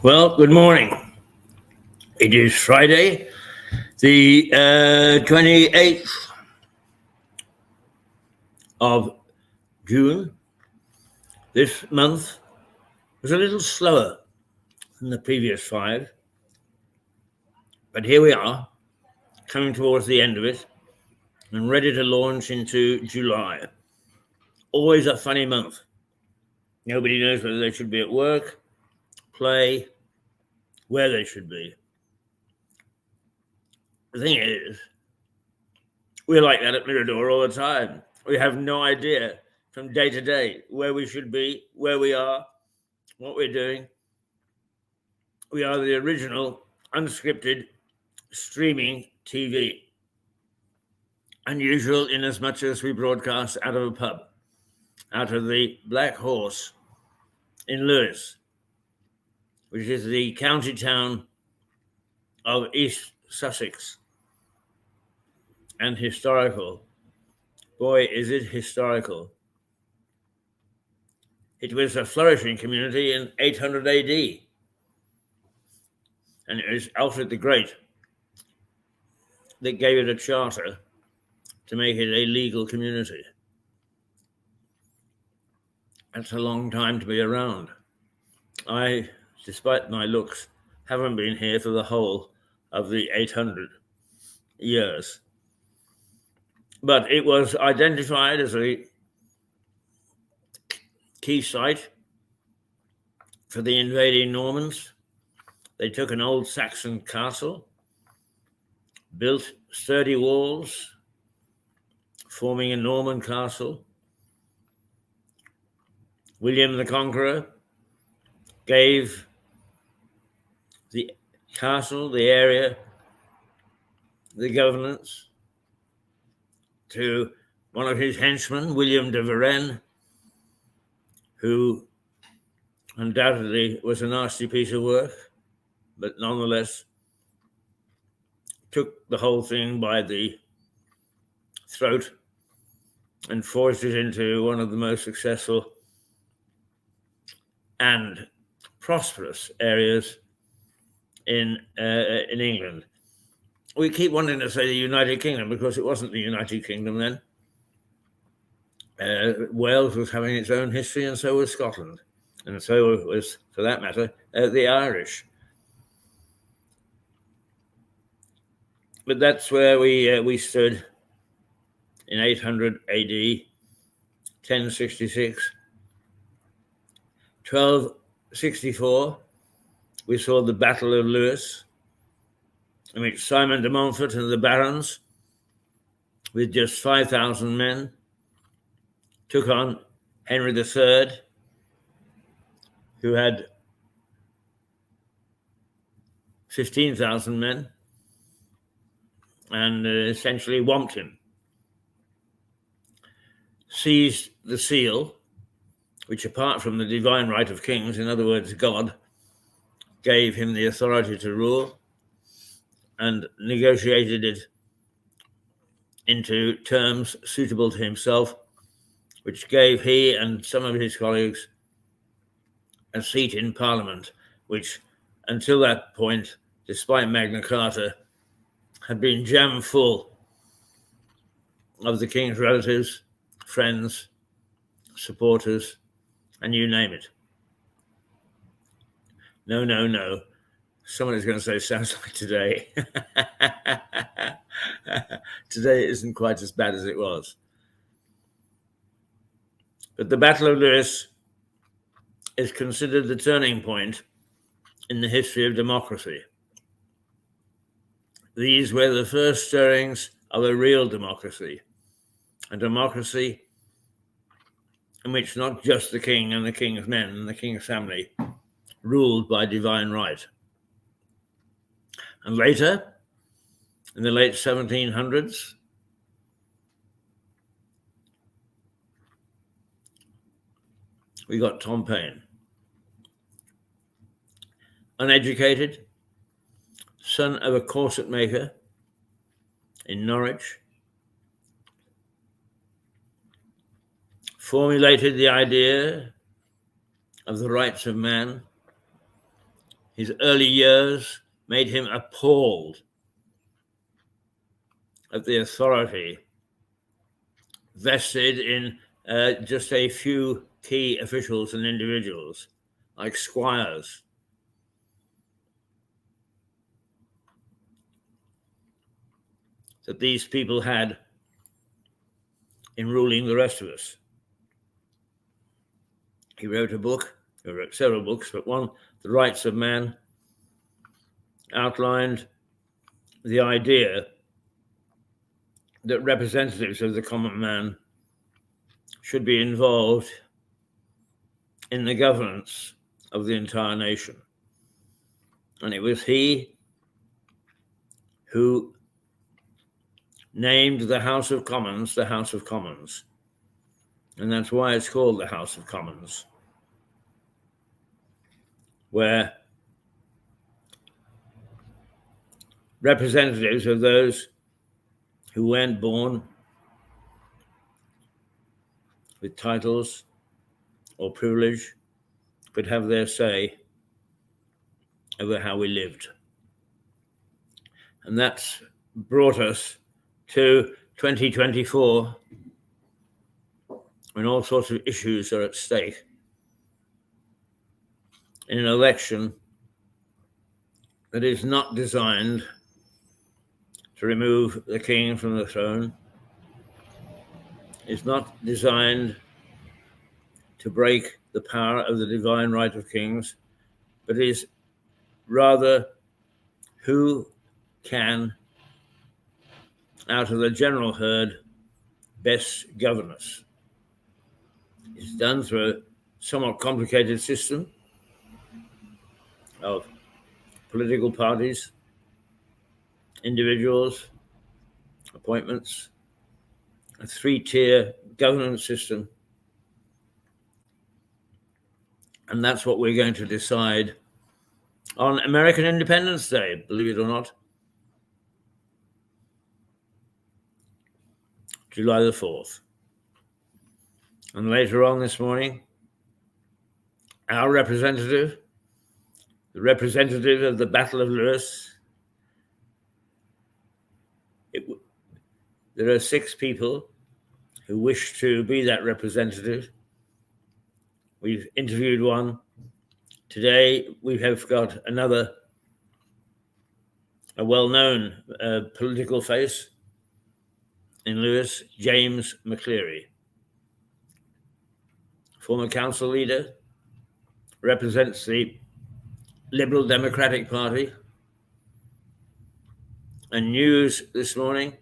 Well, good morning. It is Friday, the 28th of June. This month was a little slower than the previous 5, but here we are, coming towards the end of it and ready to launch into July. Always a funny month. Nobody knows whether they should be at work, play, where they should be. The thing is, we're like that at Mirador all the time. We have no idea from day to day where we should be, where we are, what we're doing. We are the original unscripted streaming TV. Unusual in as much as we broadcast out of a pub, out of the Black Horse in Lewes, which is the county town of East Sussex. And historical. Boy, is it historical. It was a flourishing community in 800 AD. And it was Alfred the Great that gave it a charter to make it a legal community. That's a long time to be around. I, despite my looks, haven't been here for the whole of the 800 years. But it was identified as a key site for the invading Normans. They took an old Saxon castle, built sturdy walls, forming a Norman castle. William the Conqueror gave the castle, the area, the governance to one of his henchmen, William de Varenne, who undoubtedly was a nasty piece of work, but nonetheless took the whole thing by the throat and forced it into one of the most successful and prosperous areas in England. We keep wanting to say the United Kingdom because it wasn't the United Kingdom then. Wales was having its own history, and so was Scotland, and so was, for that matter, the Irish. But that's where we stood in 800 AD, 1066. 1264, we saw the Battle of Lewes, in which Simon de Montfort and the barons, with just 5,000 men, took on Henry III, who had 15,000 men, and essentially whomped him. Seized the seal, which, apart from the divine right of kings, in other words, God, gave him the authority to rule, and negotiated it into terms suitable to himself, which gave he and some of his colleagues a seat in Parliament, which, until that point, despite Magna Carta, had been jam full of the king's relatives, friends, supporters, and you name it. No. Somebody's going to say, sounds like today. Today isn't quite as bad as it was. But the Battle of Lewes is considered the turning point in the history of democracy. these were the first stirrings of a real democracy, a democracy in which not just the king and the king's men and the king's family ruled by divine right. And later, in the late 1700s, we got Tom Paine, uneducated, son of a corset maker in Norwich, formulated the idea of the rights of man. His early years made him appalled at the authority vested in just a few key officials and individuals, like squires. That these people had in ruling the rest of us. He wrote a book, he wrote several books, but one, The Rights of Man, outlined the idea that representatives of the common man should be involved in the governance of the entire nation. And it was he who named the House of Commons the House of Commons. And that's why it's called the House of Commons, where representatives of those who weren't born with titles or privilege could have their say over how we lived. And that's brought us to 2024, when all sorts of issues are at stake in an election that is not designed to remove the king from the throne, is not designed to break the power of the divine right of kings, but is rather who can, out of the general herd, best govern us. It's done through a somewhat complicated system of political parties, individuals, appointments, a three-tier governance system. And that's what we're going to decide on American Independence Day, believe it or not, July the 4th. And later on this morning, our representative, the representative of the Battle of Lewis, there are 6 people who wish to be that representative. We've interviewed one. Today, we have got another, a well-known political face in Lewis, James MacCleary, former council leader, represents the Liberal Democratic Party. And news this morning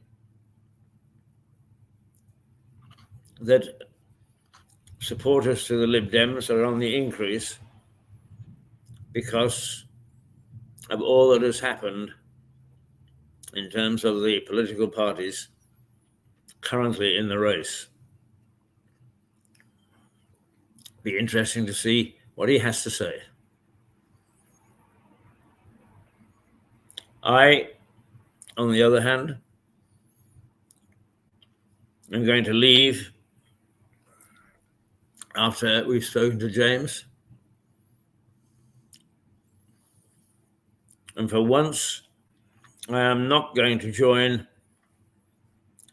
that supporters to the Lib Dems are on the increase because of all that has happened in terms of the political parties currently in the race. Be interesting to see what he has to say. I, on the other hand, am going to leave after we've spoken to James. And for once, I am not going to join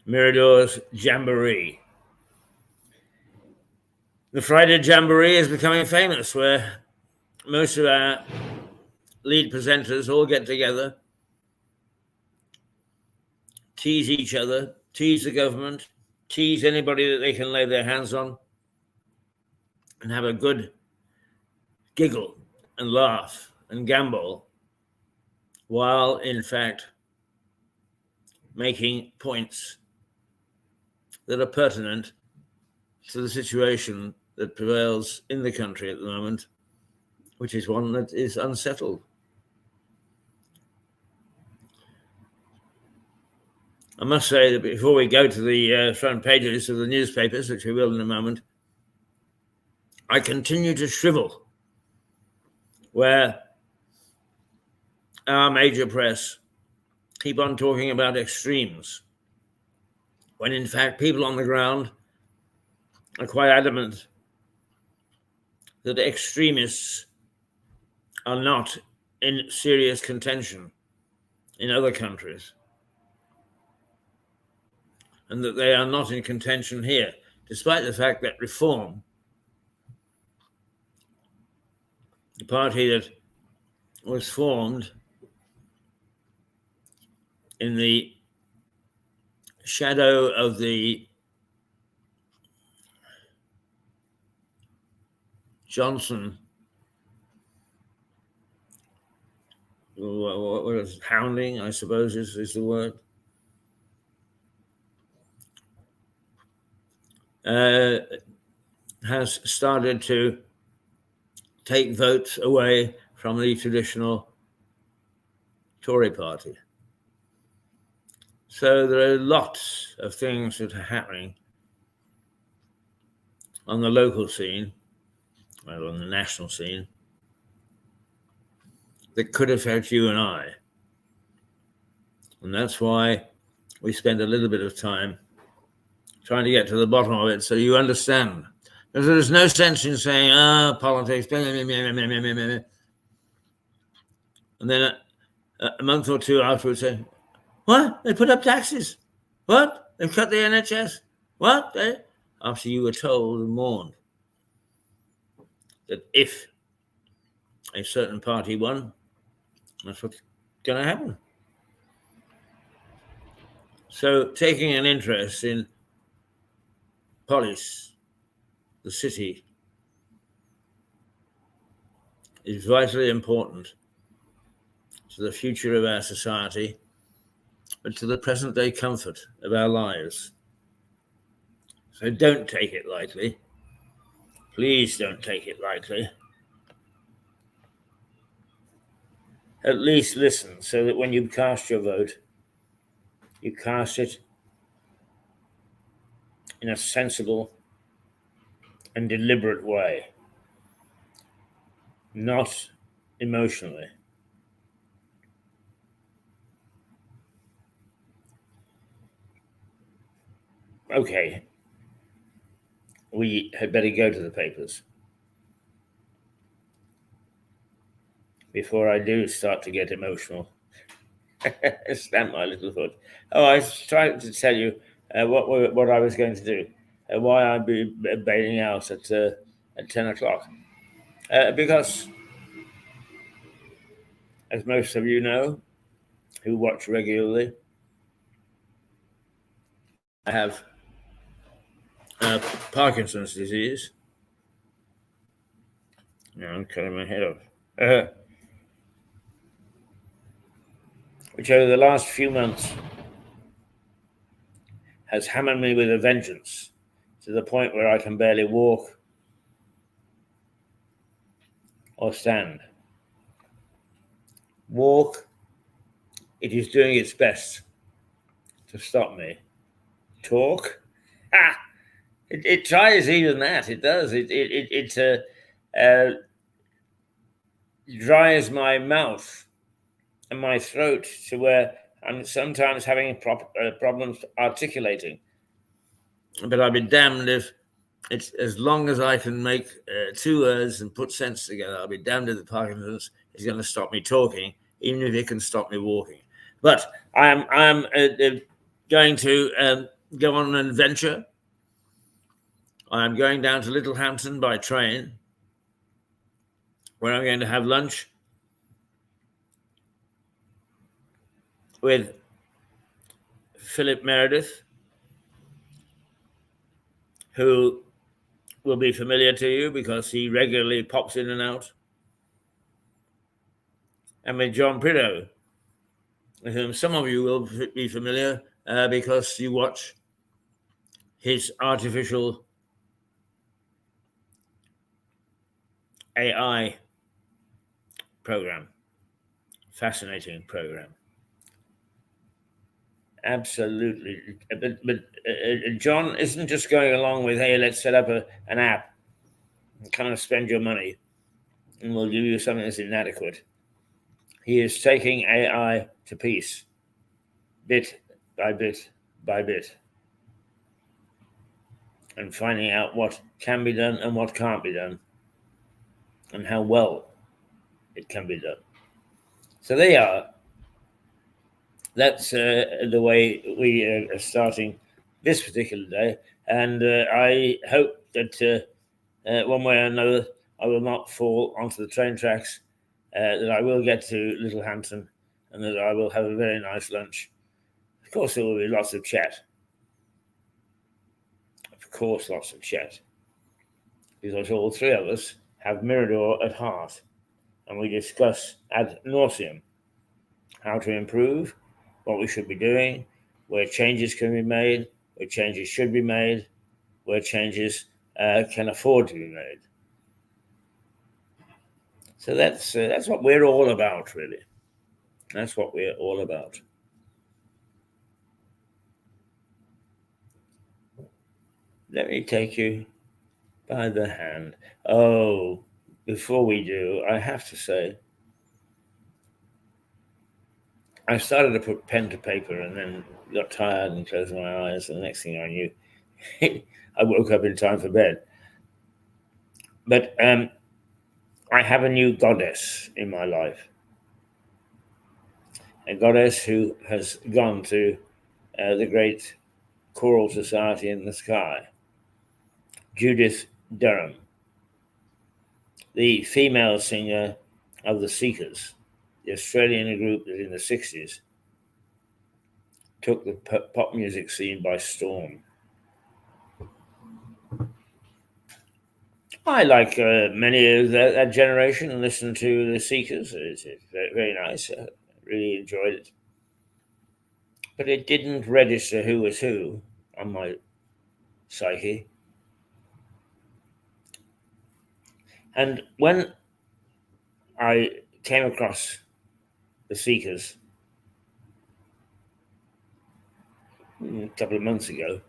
Mirador's Jamboree. The Friday Jamboree is becoming famous, where most of our lead presenters all get together, tease each other, tease the government, tease anybody that they can lay their hands on, and have a good giggle and laugh and gamble, while in fact making points that are pertinent to the situation that prevails in the country at the moment, which is one that is unsettled. I must say that before we go to the front pages of the newspapers, which we will in a moment, I continue to shrivel where our major press keep on talking about extremes, when in fact people on the ground are quite adamant that extremists are not in serious contention in other countries, and that they are not in contention here, despite the fact that Reform, the party that was formed in the shadow of the Johnson, what is hounding, I suppose is the word, has started to take votes away from the traditional Tory party. So there are lots of things that are happening on the local scene, well, on the national scene, that could affect you and I. And that's why we spend a little bit of time trying to get to the bottom of it so you understand. Because there's no sense in saying, politics, and then a month or two afterwards say, what? They put up taxes. What? They've cut the NHS. What? After you were told and warned that if a certain party won, that's what's going to happen. So taking an interest in polis, the city, is vitally important to the future of our society, but to the present day comfort of our lives. So don't take it lightly. Please don't take it lightly. At least listen, so that when you cast your vote, you cast it in a sensible and deliberate way, not emotionally. Okay, we had better go to the papers before I do start to get emotional. Stamp my little foot. Oh, I was trying to tell you what I was going to do, why I'd be bailing out at 10 o'clock. Because, as most of you know, who watch regularly, I have Parkinson's disease. I'm cutting my head off. Which over the last few months has hammered me with a vengeance to the point where I can barely walk or stand. Walk, it is doing its best to stop me. Talk, it tries even that. It does. It dries my mouth and my throat to where I'm sometimes having problems articulating. But I'll be damned if it's as long as I can make two words and put sense together. I'll be damned if the Parkinson's is going to stop me talking, even if it can stop me walking. But I am going to go on an adventure. I'm going down to Littlehampton by train, where I'm going to have lunch with Philip Meredith, who will be familiar to you because he regularly pops in and out, and with John Prideaux, with whom some of you will be familiar because you watch his artificial AI program. Fascinating program. Absolutely. But John isn't just going along with, hey, let's set up an app and kind of spend your money and we'll give you something that's inadequate. He is taking AI to piece, bit by bit by bit, and finding out what can be done and what can't be done, and how well it can be done. So there you are. That's the way we are starting this particular day. And I hope that one way or another, I will not fall onto the train tracks, that I will get to Littlehampton, and that I will have a very nice lunch. Of course, there will be lots of chat. Of course, lots of chat. Because all three of us have Mirador at heart, and we discuss ad nauseum how to improve, what we should be doing, where changes can be made, where changes should be made, where changes can afford to be made. So that's what we're all about, really. That's what we're all about. Let me take you by the hand. Oh, before we do, I have to say, I started to put pen to paper and then got tired and closed my eyes. And the next thing I knew, I woke up in time for bed. But I have a new goddess in my life. A goddess who has gone to the great choral society in the sky. Judith Durham, the female singer of the Seekers, the Australian group that in the 60s took the pop music scene by storm. I, like many of that generation, listened to the Seekers. It's very, very nice. I really enjoyed it. But it didn't register who was who on my psyche. And when I came across the Seekers a couple of months ago,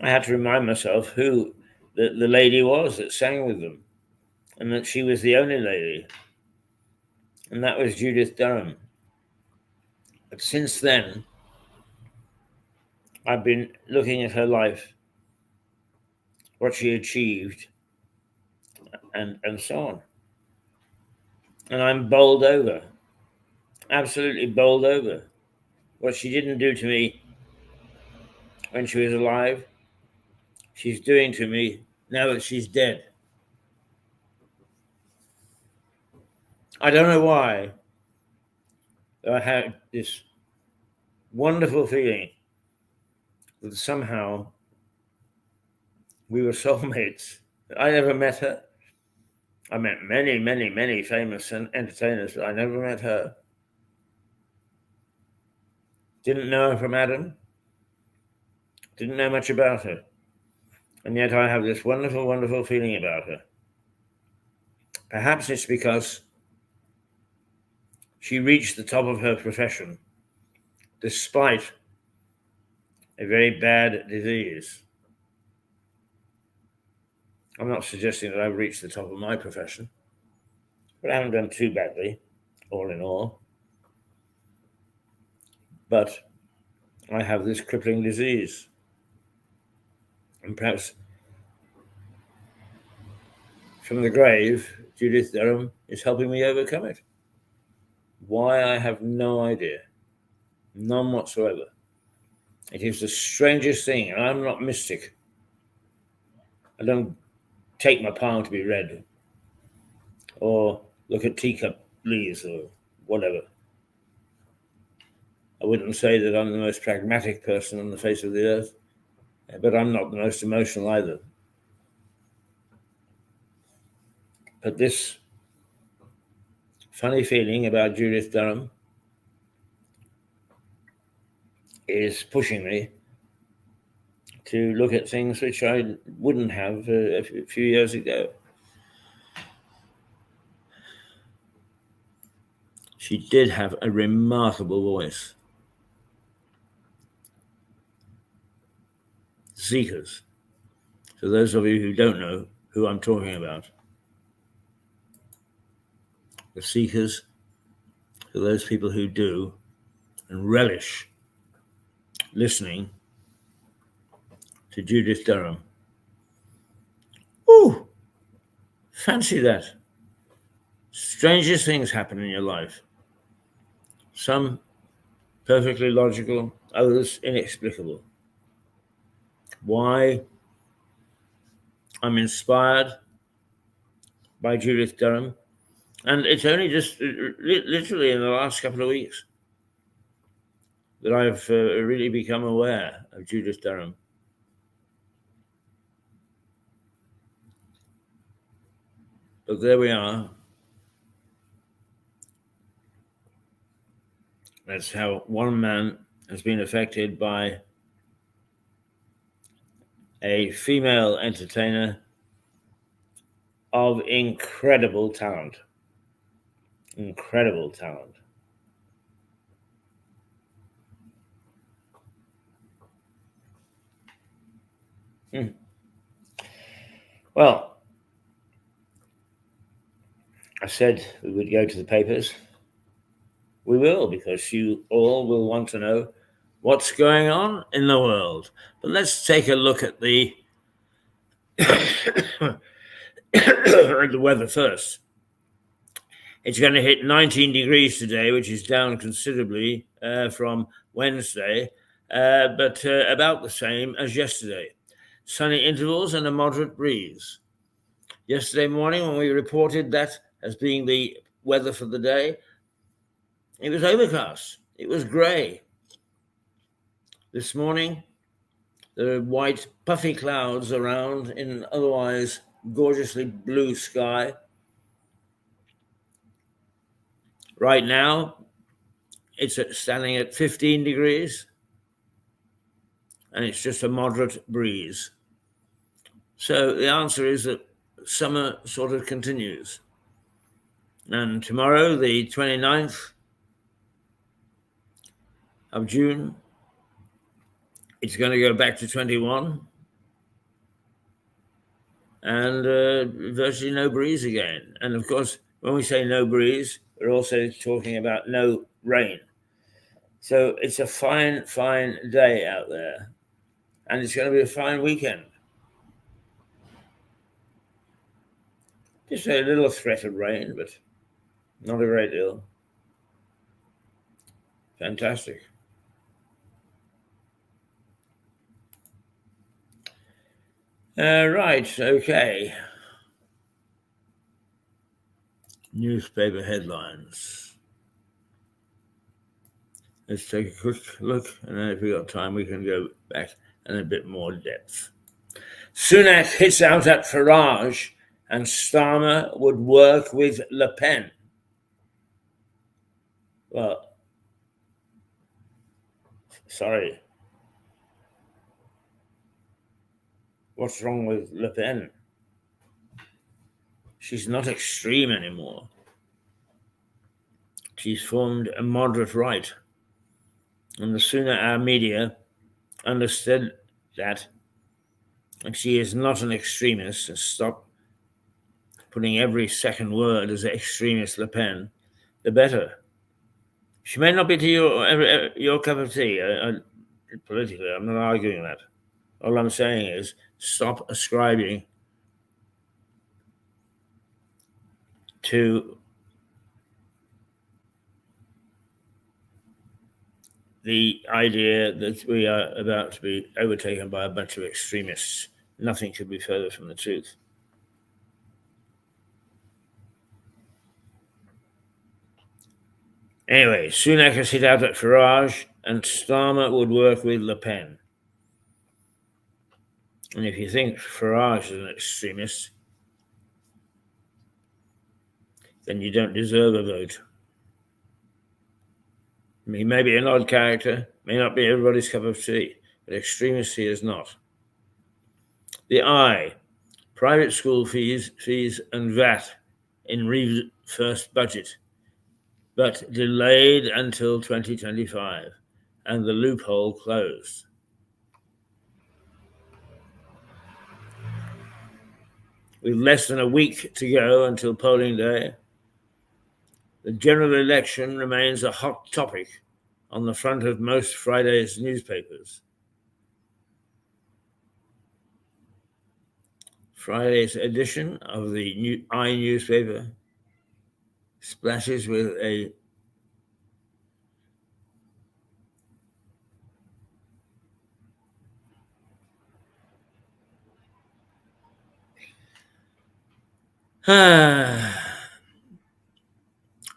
I had to remind myself who the lady was that sang with them, and that she was the only lady, and that was Judith Durham. But since then, I've been looking at her life, what she achieved, and so on. And I'm bowled over, absolutely bowled over. What she didn't do to me when she was alive, she's doing to me now that she's dead. I don't know why. I had this wonderful feeling that somehow we were soulmates. I never met her. I met many, many, many famous entertainers, but I never met her. Didn't know her from Adam. Didn't know much about her. And yet I have this wonderful, wonderful feeling about her. Perhaps it's because she reached the top of her profession despite a very bad disease. I'm not suggesting that I've reached the top of my profession, but I haven't done too badly, all in all. But I have this crippling disease. And perhaps from the grave, Judith Durham is helping me overcome it. Why, I have no idea. None whatsoever. It is the strangest thing, and I'm not mystic. I don't take my palm to be read or look at teacup leaves or whatever. I wouldn't say that I'm the most pragmatic person on the face of the earth, but I'm not the most emotional either. But this funny feeling about Judith Durham is pushing me to look at things which I wouldn't have a few years ago. She did have a remarkable voice. Seekers. For those of you who don't know who I'm talking about. The Seekers, for those people who do and relish listening to Judith Durham. Ooh, fancy that. Strangest things happen in your life. Some perfectly logical, others inexplicable. Why? I'm inspired by Judith Durham, and it's only just literally in the last couple of weeks that I've really become aware of Judith Durham. But there we are. That's how one man has been affected by a female entertainer of incredible talent. Incredible talent. Well, I said we would go to the papers. We will, because you all will want to know what's going on in the world. But let's take a look at the the weather first. It's going to hit 19 degrees today, which is down considerably from Wednesday, but about the same as yesterday. Sunny intervals and a moderate breeze. Yesterday morning, when we reported that as being the weather for the day, it was overcast. It was grey. This morning, there are white, puffy clouds around in an otherwise gorgeously blue sky. Right now, it's standing at 15 degrees, and it's just a moderate breeze. So the answer is that summer sort of continues. And tomorrow, the 29th of June, it's going to go back to 21 and virtually no breeze again. And of course, when we say no breeze, we're also talking about no rain. So it's a fine, fine day out there. And it's going to be a fine weekend. Just a little threat of rain, but not a great deal. Fantastic. Right, okay. Newspaper headlines. Let's take a quick look, and then if we've got time, we can go back in a bit more depth. Sunak hits out at Farage, and Starmer would work with Le Pen. Well, sorry. What's wrong with Le Pen? She's not extreme anymore. She's formed a moderate right. And the sooner our media understood that, and she is not an extremist, and stop putting every second word as extremist Le Pen, the better. She may not be to your cup of tea. Politically, I'm not arguing that. All I'm saying is stop ascribing to the idea that we are about to be overtaken by a bunch of extremists. Nothing could be further from the truth. Anyway, Sunak has hit out at Farage, and Starmer would work with Le Pen. And if you think Farage is an extremist, then you don't deserve a vote. He may be an odd character, may not be everybody's cup of tea, but extremist he is not. The I, private school fees and VAT in Reeves' first budget, but delayed until 2025, and the loophole closed. With less than a week to go until polling day, the general election remains a hot topic on the front of most Friday's newspapers. Friday's edition of the I newspaper splashes with a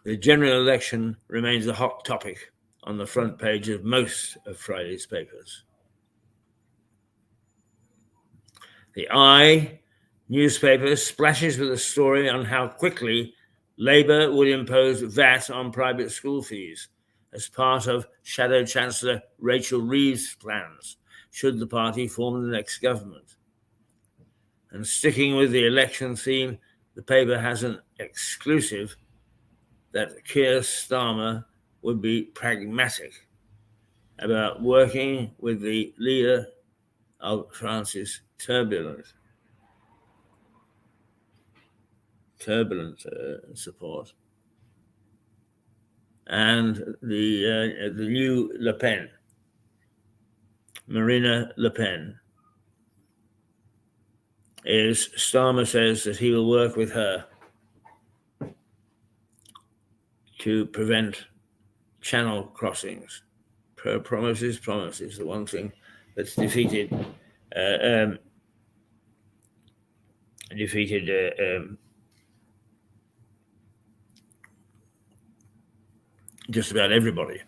the general election remains a hot topic on the front page of most of Friday's papers. The I newspaper splashes with a story on how quickly Labour would impose VAT on private school fees as part of Shadow Chancellor Rachel Reeves' plans, should the party form the next government. And sticking with the election theme, the paper has an exclusive that Keir Starmer would be pragmatic about working with the leader of France's turbulent support, and the new Le Pen, Marine Le Pen, is Starmer says that he will work with her to prevent channel crossings. Promises, the one thing that's defeated just about everybody.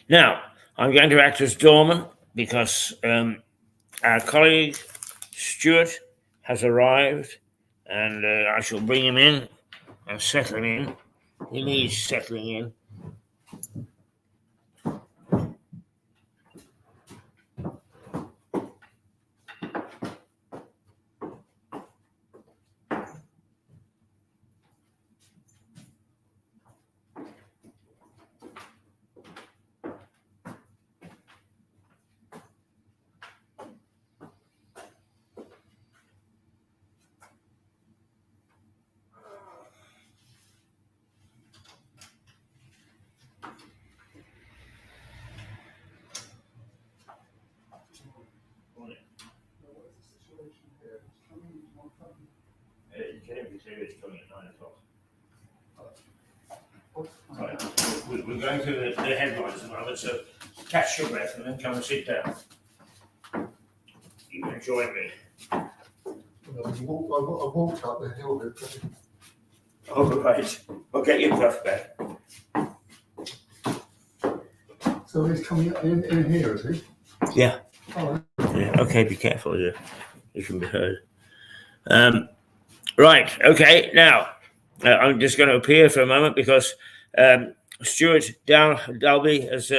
Now, I'm going to act as doorman because our colleague Stuart has arrived, and I shall bring him in and settle him in. He needs settling in. Coming at 9 o'clock. Right. We're going through the headlines at the moment, so catch your breath and then come and sit down. You can join me. I walked up the hill a bit. Oh, right. I'll get your breath back. So he's coming in here, is he? Yeah. Oh, Yeah. Okay, be careful. Yeah. You can be heard. Right, okay, now I'm just going to appear for a moment because Stuart Dalby has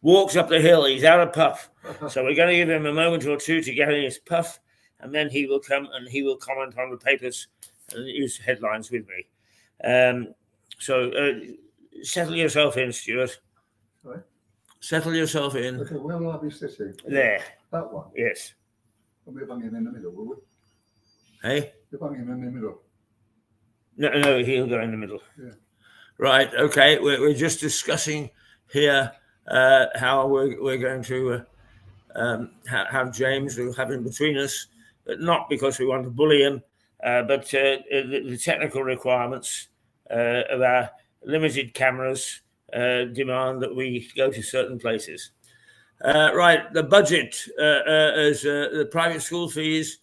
walked up the hill. He's out of puff. So we're going to give him a moment or two to get in his puff, and then he will come and he will comment on the papers and use headlines with me. So settle yourself in, Stuart. Sorry? Settle yourself in. Okay, where will I be sitting? There. That one? Yes. We'll bang him in the middle, will we? Hey? We'll bang him in the middle. No, he'll go in the middle. Yeah. Right, okay, we're just discussing here how we're going to have James. We'll have him between us, but not because we want to bully him, but the technical requirements of our limited cameras demand that we go to certain places. Right, the budget is the private school fees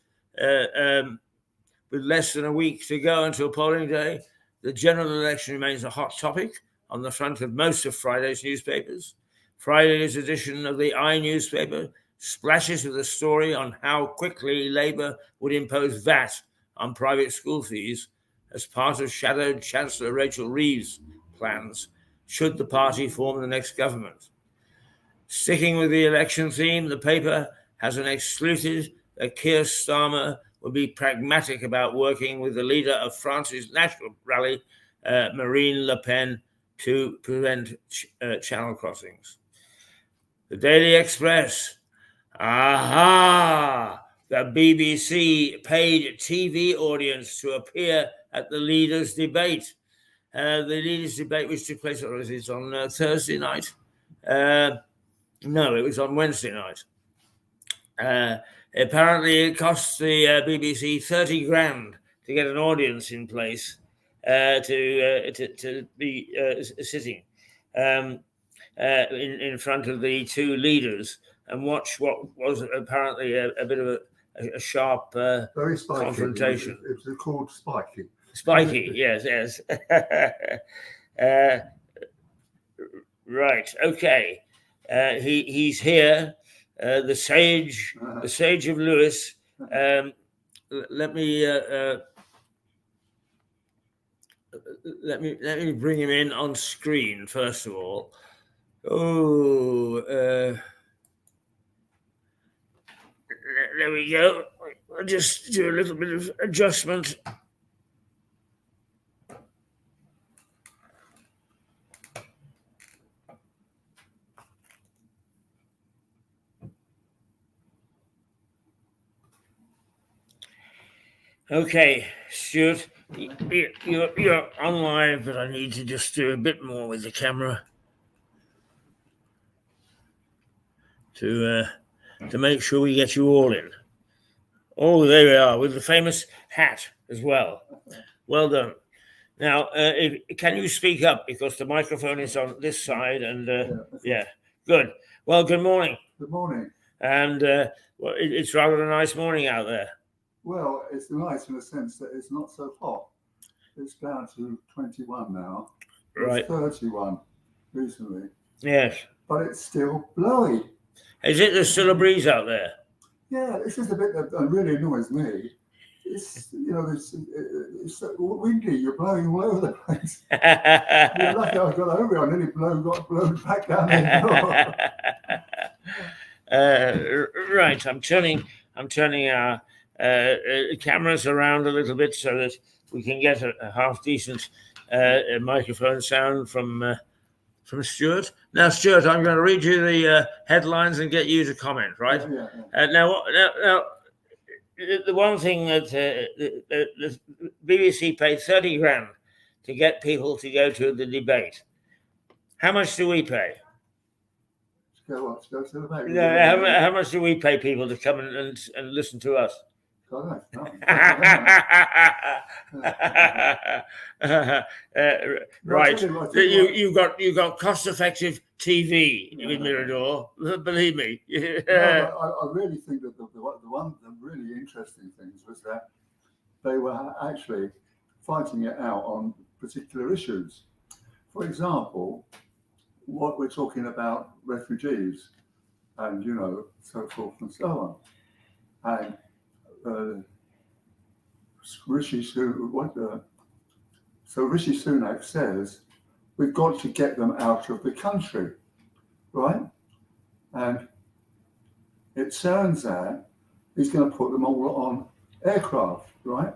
with less than a week to go until polling day. The general election remains a hot topic on the front of most of Friday's newspapers. Friday's edition of the I newspaper splashes with a story on how quickly Labour would impose VAT on private school fees as part of Shadow Chancellor Rachel Reeves' plans, should the party form the next government. Sticking with the election theme, the paper has an exclusive that Keir Starmer will be pragmatic about working with the leader of France's national rally, Marine Le Pen, to prevent channel crossings. The Daily Express. Aha! The BBC paid TV audience to appear at the leaders' debate. The leaders' debate, which took place, or is it on Thursday night? No, it was on Wednesday night. Apparently, it cost the BBC 30 grand to get an audience in place to be sitting in front of the two leaders and watch what was apparently a bit of a sharp Very spiky. confrontation. It was called spiky. Spiky, yes. Right, okay. He's here, the sage of Lewis. Let me bring him in on screen first of all. There we go. I'll just do a little bit of adjustment. Okay, Stuart, you're on live, but I need to just do a bit more with the camera to make sure we get you all in. Oh, there we are, with the famous hat as well. Well done. Now, can you speak up, because the microphone is on this side, and yeah, good. Well, good morning. Good morning. And well, it's rather a nice morning out there. Well, it's nice in the sense that it's not so hot. It's down to 21 now. It was 31 recently. Yes. But it's still blowy. There's still a breeze out there? Yeah, this is the bit that really annoys me. It's, it's so windy, you're blowing all over the place. You're lucky I got over it, I nearly got blown back down the hill. Right, I'm turning our cameras around a little bit so that we can get a half decent microphone sound from Stuart. Now, Stuart, I'm going to read you the headlines and get you to comment, right? Yeah. Now, the one thing that the BBC paid 30 grand to get people to go to the debate. How much do we pay? To go to the debate? No, how much do we pay people to come and listen to us? God, right. You got cost-effective TV with Mirador. Believe me. I really think that the really interesting things was that they were actually fighting it out on particular issues. For example, what we're talking about, refugees, and so forth and so on, and Rishi Sunak says we've got to get them out of the country, right? And it turns out he's going to put them all on aircraft, right?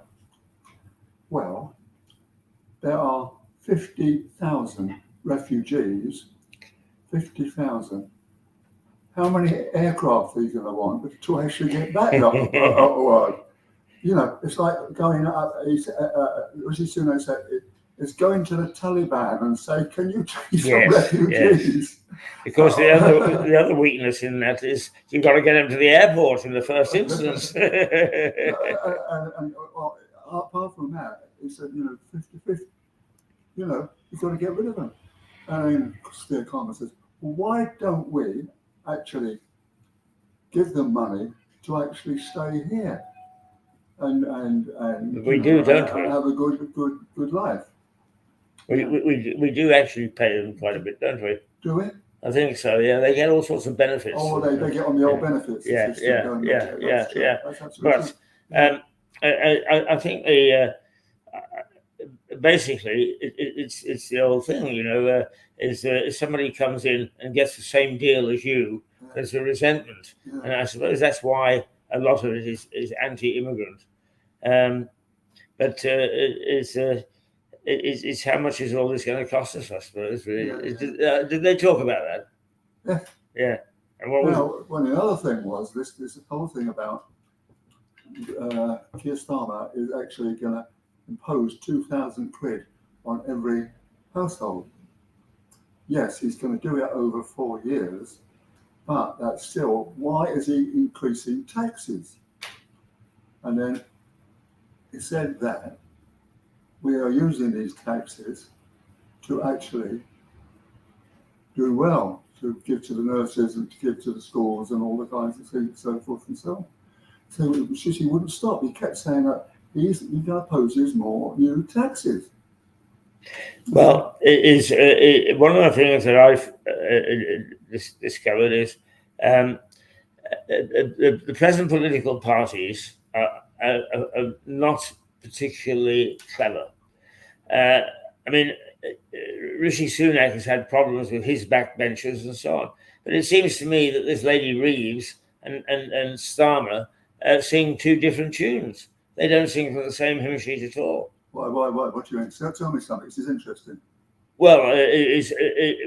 Well, there are 50,000 refugees, 50,000. How many aircraft are you going to want to actually get back up? It's like going up. Rishi Sunak said it's going to the Taliban and say, "Can you take some refugees?" Yeah. Because the other weakness in that is you've got to get them to the airport in the first instance. and apart from that, he said, 50-50. You've got to get rid of them. And Keir Starmer says, well, why don't we actually give them money to actually stay here and we do, don't we? Have a good life. We do actually pay them quite a bit, don't we? Do we? I think so. Yeah, they get all sorts of benefits. Oh, they get on the old benefits. Yeah. That's But I think basically, it's the old thing, if somebody comes in and gets the same deal as you, there's a resentment. Yeah. And I suppose that's why a lot of it is anti-immigrant. But it's how much is all this going to cost us, I suppose. Really. Did they talk about that? Yeah. Yeah. And what was Well, the other thing was this whole thing about Keir Starmer is actually going to impose 2,000 quid on every household. Yes, he's going to do it over 4 years, but that's still, why is he increasing taxes? And then he said that we are using these taxes to actually do well, to give to the nurses and to give to the schools and all the kinds of things, so forth and so on. So he wouldn't stop. He kept saying that he's going to impose more new taxes. Well, one of the things that I've discovered is the present political parties are not particularly clever. I mean, Rishi Sunak has had problems with his backbenchers and so on. But it seems to me that this lady Reeves and Starmer sing two different tunes. They don't sing from the same hymn sheet at all. Why? What do you mean? Tell me something. This is interesting. Well,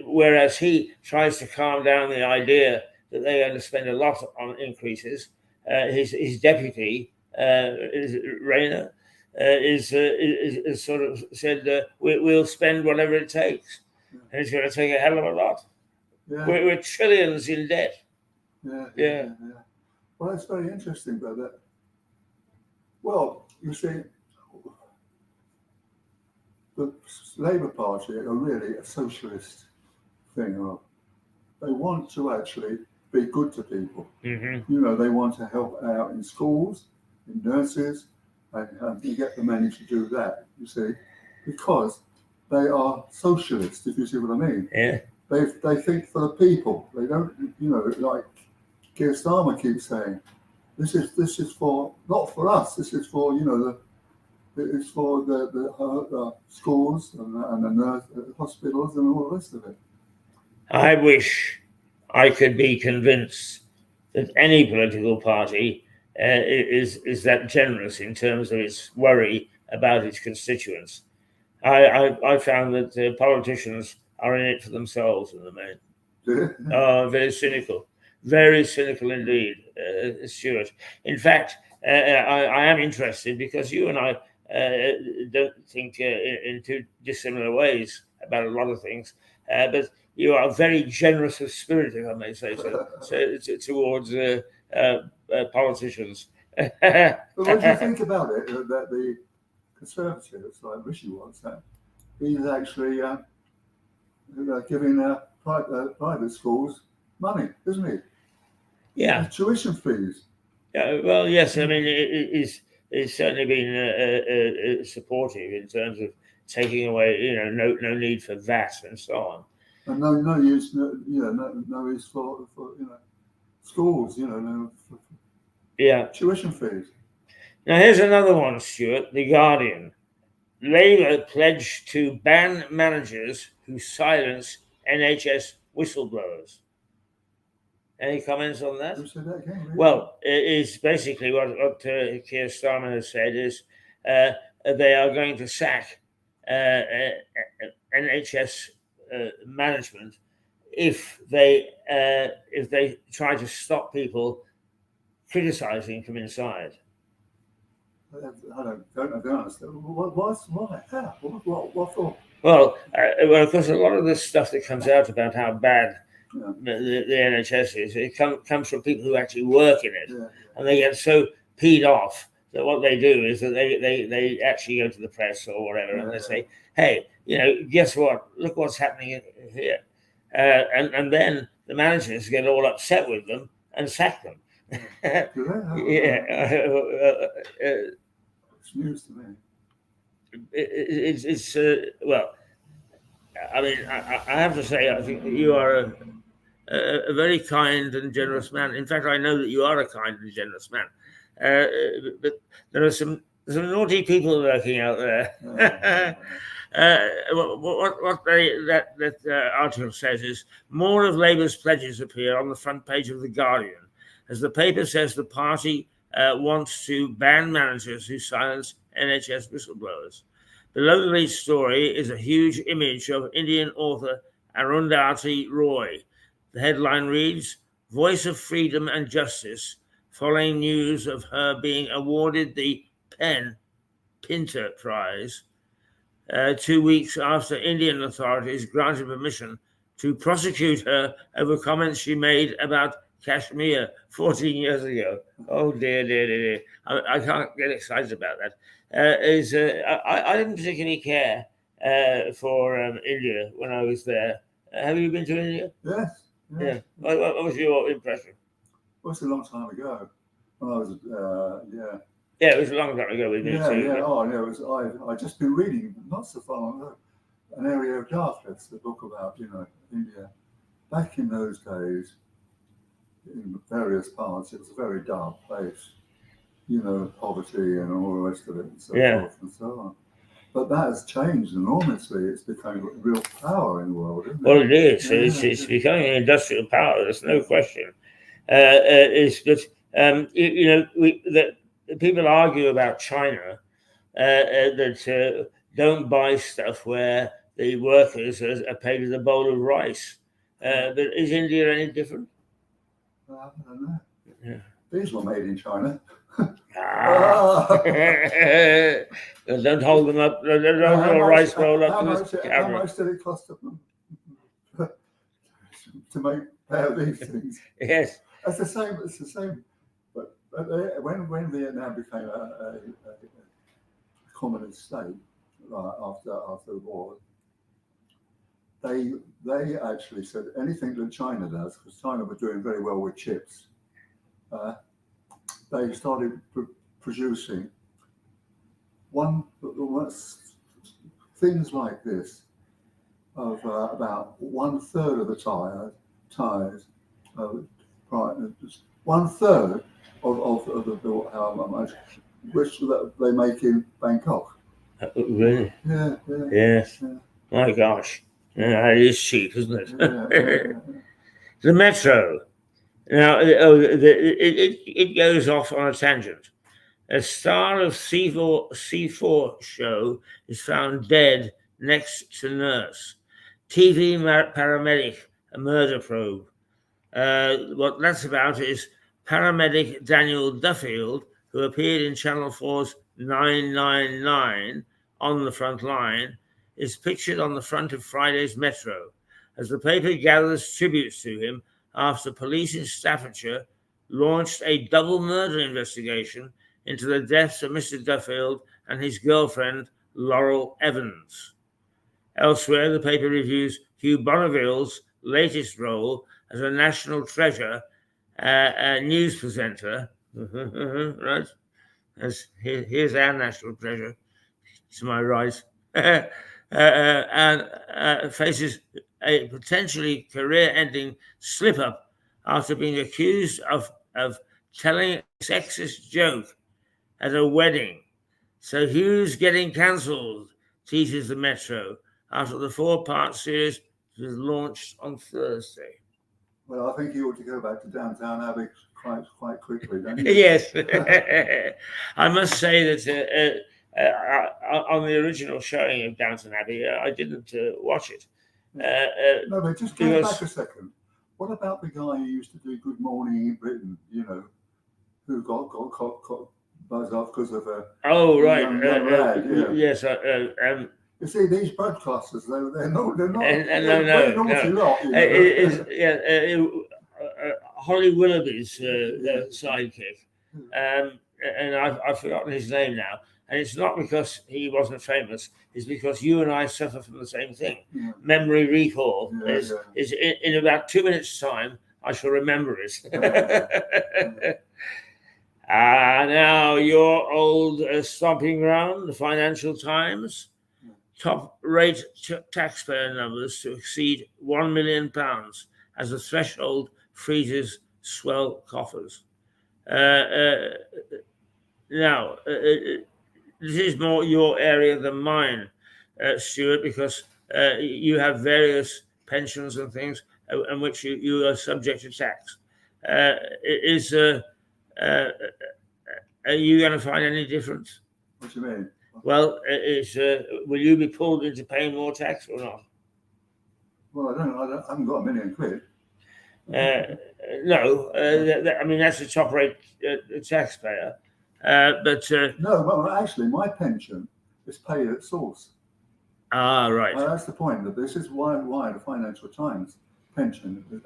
whereas he tries to calm down the idea that they're going to spend a lot on increases, his deputy, Rayner, is sort of said, we'll spend whatever it takes. And it's going to take a hell of a lot. Yeah. We're trillions in debt. Yeah. Well, that's very interesting, brother. Well, you see, the Labour Party are really a socialist thing. They want to actually be good to people. Mm-hmm. They want to help out in schools, in nurses, and you get the money to do that, you see, because they are socialists, if you see what I mean. Yeah. They think for the people. They don't, like Keir Starmer keeps saying, this is for, not for us, this is for, it's for the schools and the nurse, hospitals and all the rest of it. I wish I could be convinced that any political party is that generous in terms of its worry about its constituents. I found that politicians are in it for themselves in the main. Very cynical indeed, Stuart. In fact, I am interested because you and I don't think in two dissimilar ways about a lot of things, but you are very generous of spirit, if I may say so, towards politicians. But what do you think about it, that the Conservatives, like Rishi was, he's actually giving private schools money, isn't he? Yeah. Tuition fees. Yeah, well, yes. I mean, it's certainly been supportive in terms of taking away, no need for VAT and so on. And no use, no use for schools, tuition fees. Now, here's another one, Stuart, The Guardian. Labour pledged to ban managers who silence NHS whistleblowers. Any comments on that? Who said that again? Really? Well, it's basically what Keir Starmer has said is they are going to sack NHS management if they try to stop people criticising from inside. I don't understand. Why? How? What for? Well, of course, a lot of the stuff that comes out about how bad the NHS is, it comes from people who actually work in it, and they get so peed off that what they do is that they actually go to the press or whatever, and they say, "Hey, guess what? Look what's happening here," and then the managers get all upset with them and sack them. It's news to me. It's well, I mean, I have to say, I think that you are a very kind and generous man. In fact, I know that you are a kind and generous man. But there are some some naughty people lurking out there. What that article says is more of Labour's pledges appear on the front page of The Guardian, as the paper says the party wants to ban managers who silence NHS whistleblowers. Below the lead story is a huge image of Indian author Arundhati Roy. The headline reads, "Voice of Freedom and Justice," following news of her being awarded the Pinter Prize 2 weeks after Indian authorities granted permission to prosecute her over comments she made about Kashmir 14 years ago. Oh dear. I can't get excited about that. I didn't particularly care for India when I was there. Have you been to India? Yes. Yeah. What was your impression? Well, it's a long time ago. When I was, Yeah, it was a long time ago with me too. Yeah. Oh, no, it was. I just been reading not so far long ago, An Area of Darkness, the book about India. Back in those days, in various parts, it was a very dark place. Poverty and all the rest of it, and so forth and so on. But that has changed enormously. It's becoming a real power in the world, isn't it? Well, it is. It's becoming an industrial power. There's no question. People argue about China that don't buy stuff where the workers are paid with a bowl of rice. But is India any different? I don't know. Yeah. These were made in China. Don't hold them up. Don't hold a rice bowl up to the camera. How much did it cost them to make a pair of these things? Yes. It's the same. But when Vietnam became a communist state after the war, they actually said anything that China does, because China were doing very well with chips, they started producing things like this of about 1/3 of the tires, 1/3 of the how much, which they make in Bangkok. Really? Yeah. Yes. Yeah. My gosh. Yeah, it is cheap, isn't it? Yeah. The metro. Now, it goes off on a tangent. A star of C4 show is found dead next to nurse. TV paramedic, a murder probe. What that's about is paramedic Daniel Duffield, who appeared in Channel 4's 999 on the front line, is pictured on the front of Friday's Metro as the paper gathers tributes to him after police in Staffordshire launched a double murder investigation into the deaths of Mr. Duffield and his girlfriend, Laurel Evans. Elsewhere, the paper reviews Hugh Bonneville's latest role as a national treasure news presenter. Right? Here's our national treasure, to my right. And faces a potentially career-ending slip-up after being accused of telling a sexist joke at a wedding. So Hugh's getting cancelled, teases the Metro, after the 4-part series was launched on Thursday. Well, I think you ought to go back to Downtown Abbey quite quickly, don't you? Yes. I must say that on the original showing of Downton Abbey, I didn't watch it. No, but just go back a second. What about the guy who used to do Good Morning Britain, who got buzzed off because of a young lad? Yes. You see, these broadcasters, they're not. Holly Willoughby's sidekick, and I've forgotten his name now. And it's not because he wasn't famous; it's because you and I suffer from the same thing. Yeah. Memory recall is in about 2 minutes' time. I shall remember it. Now your old stomping ground, the Financial Times. Top rate taxpayer numbers to exceed £1 million as the threshold freezes swell coffers. Now, this is more your area than mine, Stuart, because you have various pensions and things in which you are subject to tax. Are you going to find any difference? What do you mean? Well, will you be pulled into paying more tax or not? Well, I haven't got £1 million. No, I mean, that's a top rate taxpayer. But no, well, actually, my pension is paid at source. Right. That's the point. That this is why the Financial Times pension is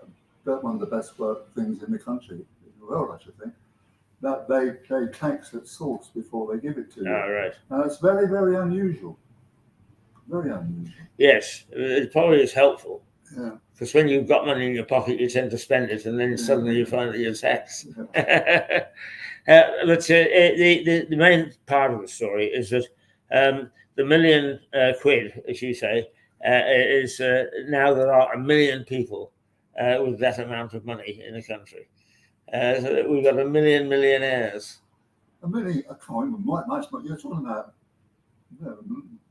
one of the best things in the country, in the world, I should think. That they tax at source before they give it to you. Right. Now, it's very, very unusual. Very unusual. Yes, it probably is helpful. Yeah. Because when you've got money in your pocket, you tend to spend it, and then suddenly you find that you're taxed. Yeah. But the main part of the story is that the million quid, as you say, is now there are 1 million people with that amount of money in the country. So we've got 1 million millionaires. 1 million, I can't remember much, but you're talking about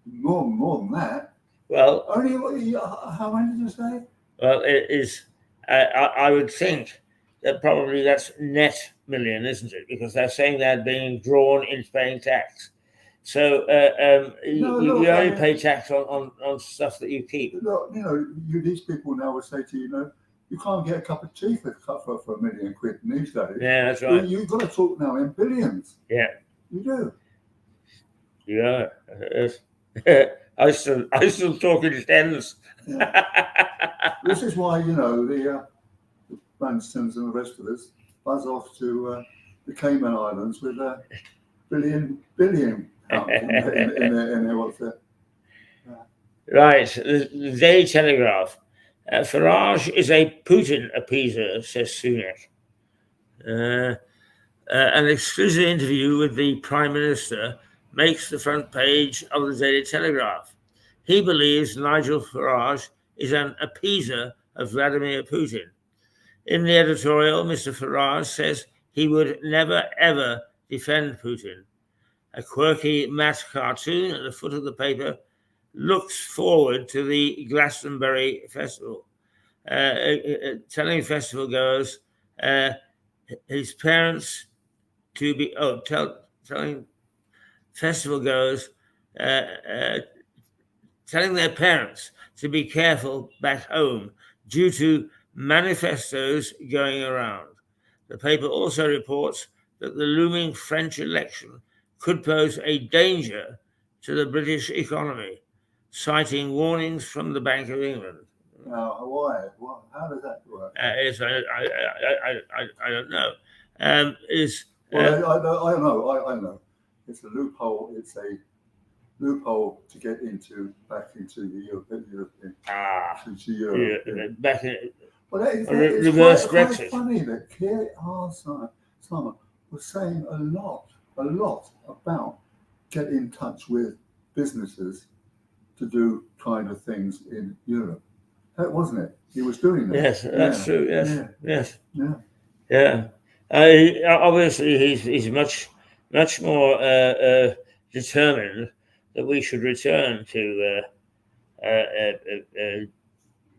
more than that. Well, only how many did you say? Well, it is. I would think that probably that's net million, isn't it? Because they're saying they're being drawn into paying tax. So you only pay tax on stuff that you keep. Look, these people now will say to you, you can't get a cup of tea for £1 million these days. Yeah, that's right. You've got to talk now in billions. Yeah, you do. Yeah, I still talk in tens. Yeah. This is why the Bransons and the rest of us buzz off to the Cayman Islands with a billion pounds in their what's it? Right, the Daily Telegraph. Farage is a Putin appeaser, says Sunak. An exclusive interview with the Prime Minister makes the front page of the Daily Telegraph. He believes Nigel Farage is an appeaser of Vladimir Putin. In the editorial, Mr. Farage says he would never, ever defend Putin. A quirky matte cartoon at the foot of the paper looks forward to the Glastonbury Festival, telling festival goers his parents to be telling festival goers telling their parents to be careful back home due to manifestos going around. The paper also reports that the looming French election could pose a danger to the British economy, citing warnings from the Bank of England. Now, why? How does that work? I don't know. I know. It's a loophole. It's a loophole to get back into the European. To Europe. Yeah. Back in. Well, it's reverse Brexit. Quite funny that Keir Starmer was saying a lot about get in touch with businesses to do kind of things in Europe. That wasn't it? He was doing that. Yes, that's true. Yes. Yeah. Obviously, he's much more determined that we should return to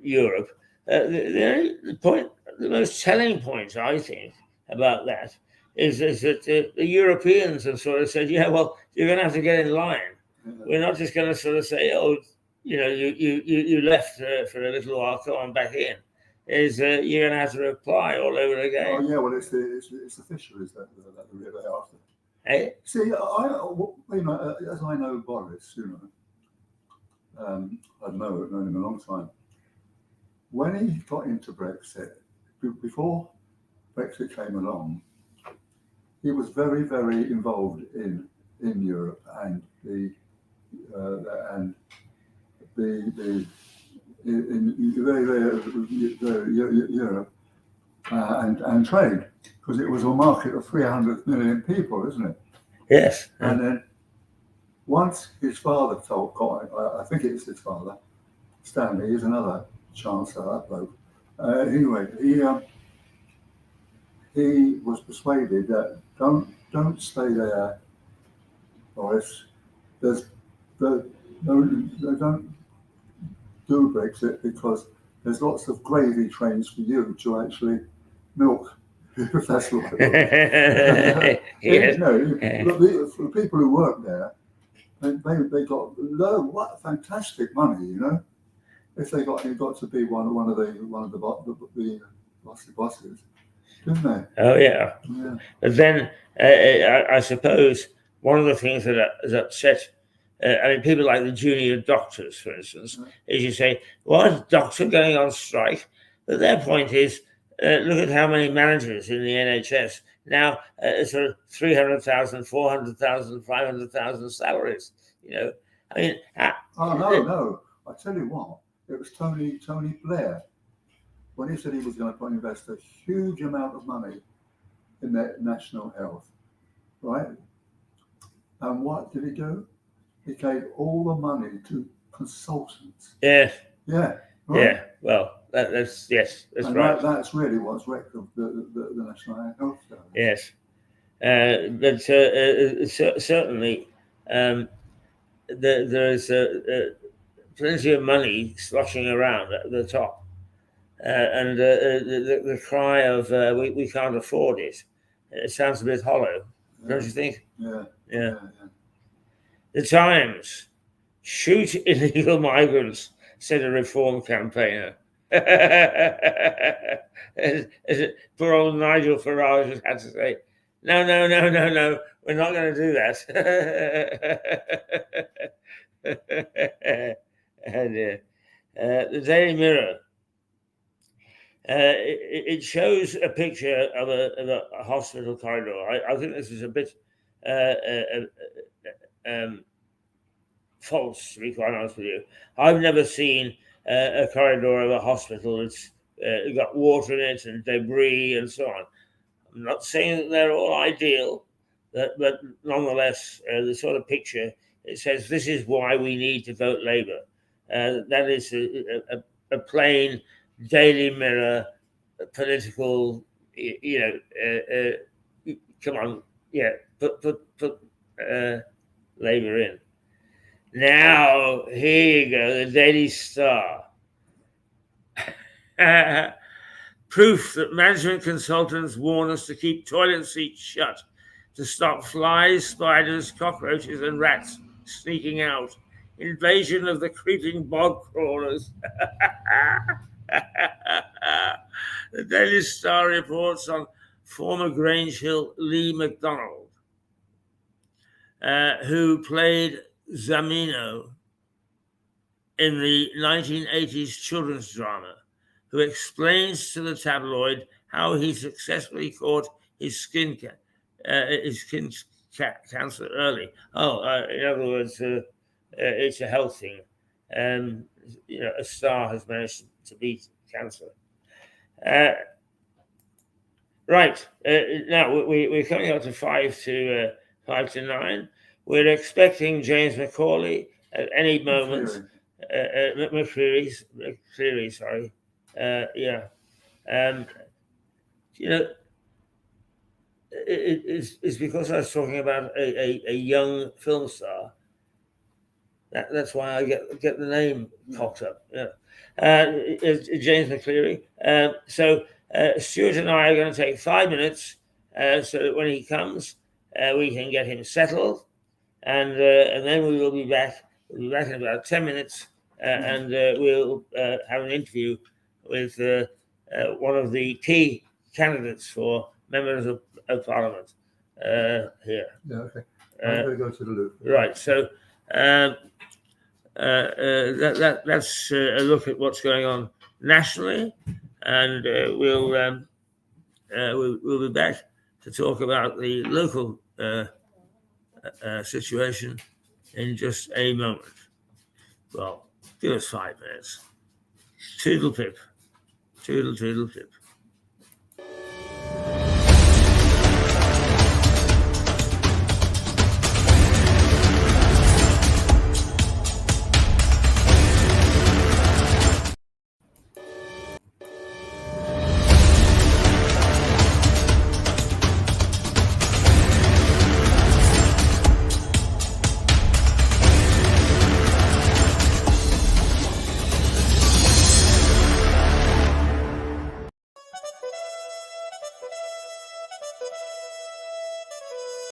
Europe. The most telling point, I think, about that is that the Europeans have sort of said, yeah, well, you're going to have to get in line. Yeah. We're not just going to sort of say, oh, you left for a little while, come on back in. You're going to have to apply all over again. Oh yeah, well it's the fisheries that they're after. Hey? See, as I know Boris, I've known him a long time. When he got into Brexit, before Brexit came along, he was very, very involved in Europe and Europe and trade, because it was a market of 300 million people, isn't it? Yes. And then once his father I think it is his father, Stanley, is another chancellor, that bloke. Anyway, he was persuaded that don't stay there, Boris. they don't do Brexit because there's lots of gravy trains for you to actually milk, if that's what it was. Yes. For the people who work there, they got what fantastic money, you know. If they got to be one of the bosses, didn't they? Oh yeah. Yeah. But then I suppose one of the things that has upset, I mean, people like the junior doctors, for instance, is you say, "What, is doctor going on strike?" But their point is, look at how many managers in the NHS now, sort of 300,000, 400,000, 500,000 salaries. You know, I mean, no. I tell you what, it was Tony Blair when he said he was going to invest a huge amount of money in their national health, right? And what did he do? He gave all the money to consultants. Yes. Yeah. Right? Yeah. Well, that's right. That's really what's wrecked the National Health Service. Yes. But certainly, there is plenty of money sloshing around at the top, and the cry of we can't afford it. It sounds a bit hollow, don't you think? Yeah. The Times: shoot illegal migrants, said a Reform campaigner. Poor old Nigel Farage has had to say, no, we're not going to do that. And the Daily Mirror, it shows a picture of a hospital corridor. I think this is a bit false, to be quite honest with you. I've never seen a corridor of a hospital that's got water in it and debris and so on. I'm not saying that they're all ideal, but nonetheless, the sort of picture, it says this is why we need to vote Labour. That is a plain Daily Mirror political, come on, put Labour in. Now, here you go, the Daily Star. Proof that management consultants warn us to keep toilet seats shut to stop flies, spiders, cockroaches, and rats sneaking out. Invasion of the creeping bog crawlers. The Daily Star reports on former Grange Hill Lee MacDonald, who played Zamino in the 1980s children's drama, who explains to the tabloid how he successfully caught his skin cancer early. In other words, it's a health thing. A star has managed to beat cancer. Right. Now we're coming up to 5 to 9. We're expecting James Macaulay at any moment. MacCleary, sorry. It's because I was talking about a young film star. That's why I get the name cocked up. James MacCleary. So Stuart and I are going to take 5 minutes so that when he comes, we can get him settled, and then we will be back. We'll be back in about 10 minutes, and we'll have an interview with one of the key candidates for members of Parliament here. Yeah, okay. I'm going to go to the loop. Right. So that's a look at what's going on nationally, and we'll be back to talk about the local situation in just a moment. Well, give us 5 minutes. Toodle pip. Toodle pip.